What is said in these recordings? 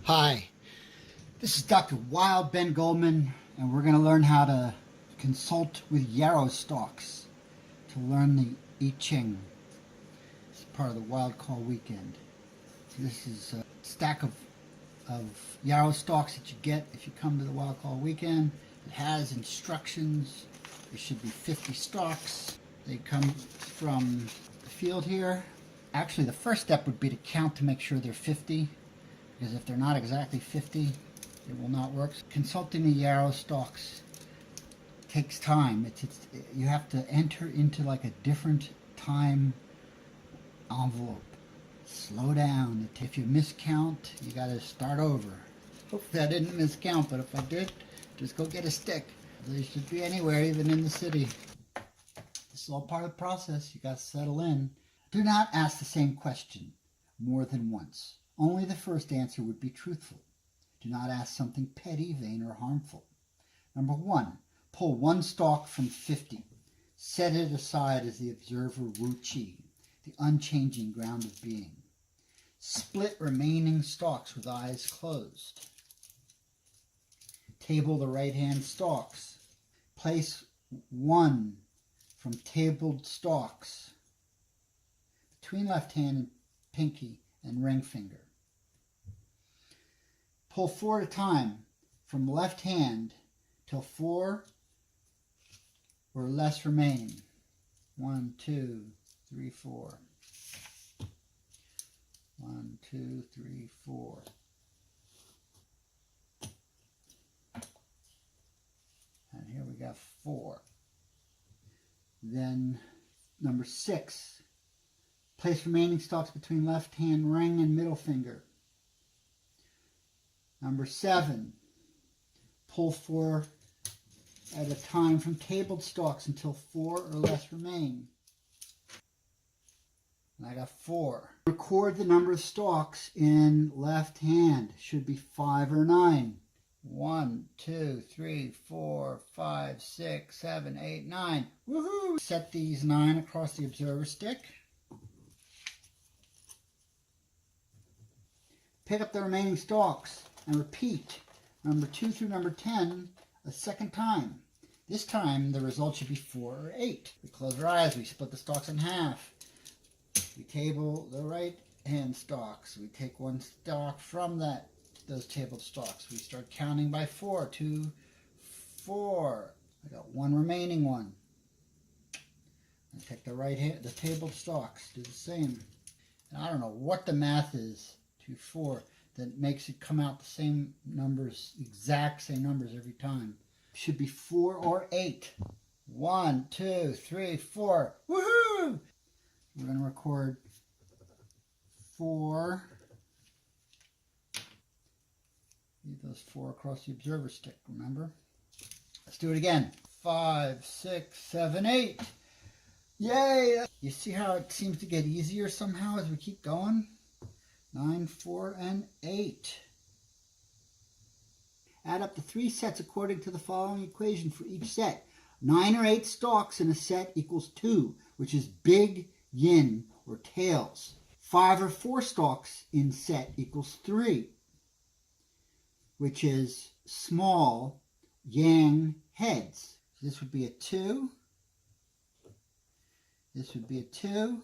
Hi, this is Dr. Wild Ben Goldman, and we're going to learn how to consult with yarrow stalks to learn the I Ching. It's part of the Wild Call weekend. So this is a stack of yarrow stalks that you get if you come to the Wild Call weekend. It has instructions. There should be 50 stalks. They come from the field here. Actually, the first step would be to count to make sure they're 50. Because if they're not exactly 50, it will not work. Consulting the yarrow stalks takes time. You have to enter into like a different time envelope. Slow down. If you miscount, you got to start over. Hopefully I didn't miscount, but if I did, just go get a stick. They should be anywhere, even in the city. This is all part of the process. You got to settle in. Do not ask the same question more than once. Only the first answer would be truthful. Do not ask something petty, vain, or harmful. Number 1, pull one stalk from 50. Set it aside as the observer Wu Qi, the unchanging ground of being. Split remaining stalks with eyes closed. Table the right-hand stalks. Place one from tabled stalks between left hand and pinky and ring finger. Pull 4 at a time from left hand till 4 or less remain. 1, 2, 3, 4. 1, 2, 3, 4. And here we got 4. Then number 6. Place remaining stalks between left hand ring and middle finger. Number 7. Pull 4 at a time from tabled stalks until 4 or less remain. And I got 4. Record the number of stalks in left hand. Should be 5 or 9. 1, 2, 3, 4, 5, 6, 7, 8, 9. Woohoo! Set these 9 across the observer stick. Pick up the remaining stalks and repeat number 2 through number 10 a second time. This time the result should be 4 or 8. We close our eyes, we split the stalks in half. We table the right hand stalks. We take one stalk from those tabled stalks. We start counting by 4. 2, 4. I got one remaining one. I take the tabled stalks, do the same. And I don't know what the math is. 2, 4, that makes it come out the same numbers, exact same numbers every time. Should be 4 or 8. 1, 2, 3, 4. Woohoo! We're going to record 4. Leave those 4 across the observer stick, remember? Let's do it again. 5, 6, 7, 8. Yay! You see how it seems to get easier somehow as we keep going? 9, 4, and 8. Add up the 3 sets according to the following equation for each set. 9 or 8 stalks in a set equals 2, which is big yin or tails. 5 or 4 stalks in set equals 3, which is small yang heads. So this would be a 2. This would be a 2.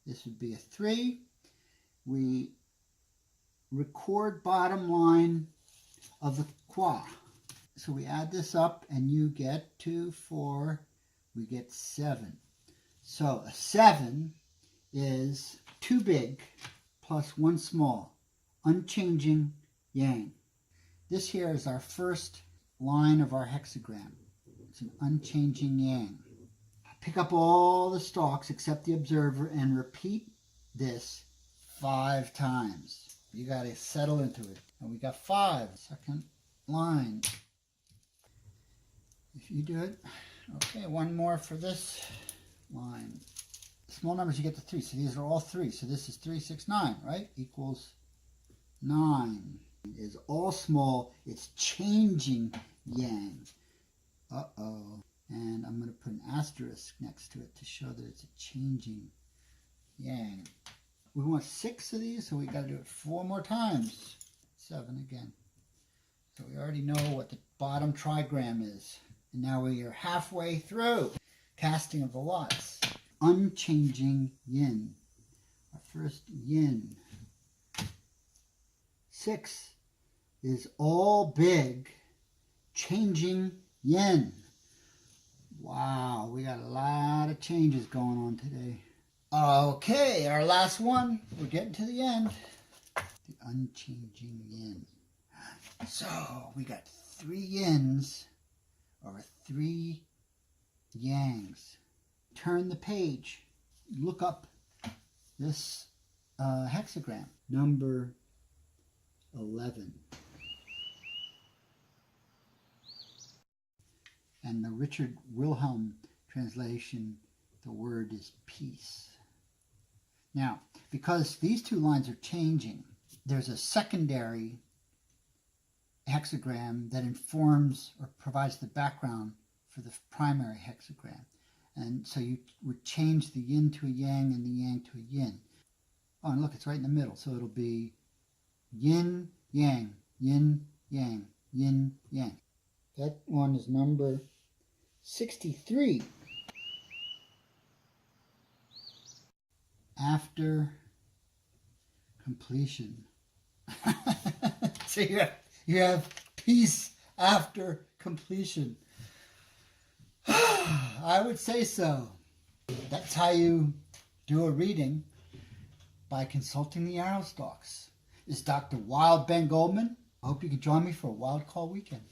This would be a 3. We record bottom line of the qua. So we add this up and you get 2, 4, we get 7. So a 7 is 2 big plus 1 small, unchanging yang. This here is our first line of our hexagram. It's an unchanging yang. Pick up all the stalks except the observer and repeat this 5 times. You got to settle into it. And we got 5. Second line. If you do it. Okay, one more for this line. Small numbers, you get to 3. So these are all 3. So this is 3, 6, 9, right? Equals 9. It is all small. It's changing yang. Uh-oh. And I'm going to put an asterisk next to it to show that it's a changing yang. We want 6 of these, so we got to do it 4 more times. 7 again. So we already know what the bottom trigram is. And now we are halfway through casting of the lots. Unchanging yin. Our first yin. 6 is all big, changing yin. Wow, we got a lot of changes going on today. Okay, our last one. We're getting to the end. The unchanging yin. So we got 3 yins over 3 yangs. Turn the page. Look up this hexagram. Number 11. And the Richard Wilhelm translation, the word is peace. Now, because these 2 lines are changing, there's a secondary hexagram that informs or provides the background for the primary hexagram. And so you would change the yin to a yang and the yang to a yin. Oh, and look, it's right in the middle. So it'll be yin, yang, yin, yang, yin, yang. That one is number 63. After completion. So you have peace after completion. I would say so. That's how you do a reading, by consulting the arrow stalks. This is Dr. Wild Ben Goldman. I hope you can join me for a Wild Call weekend.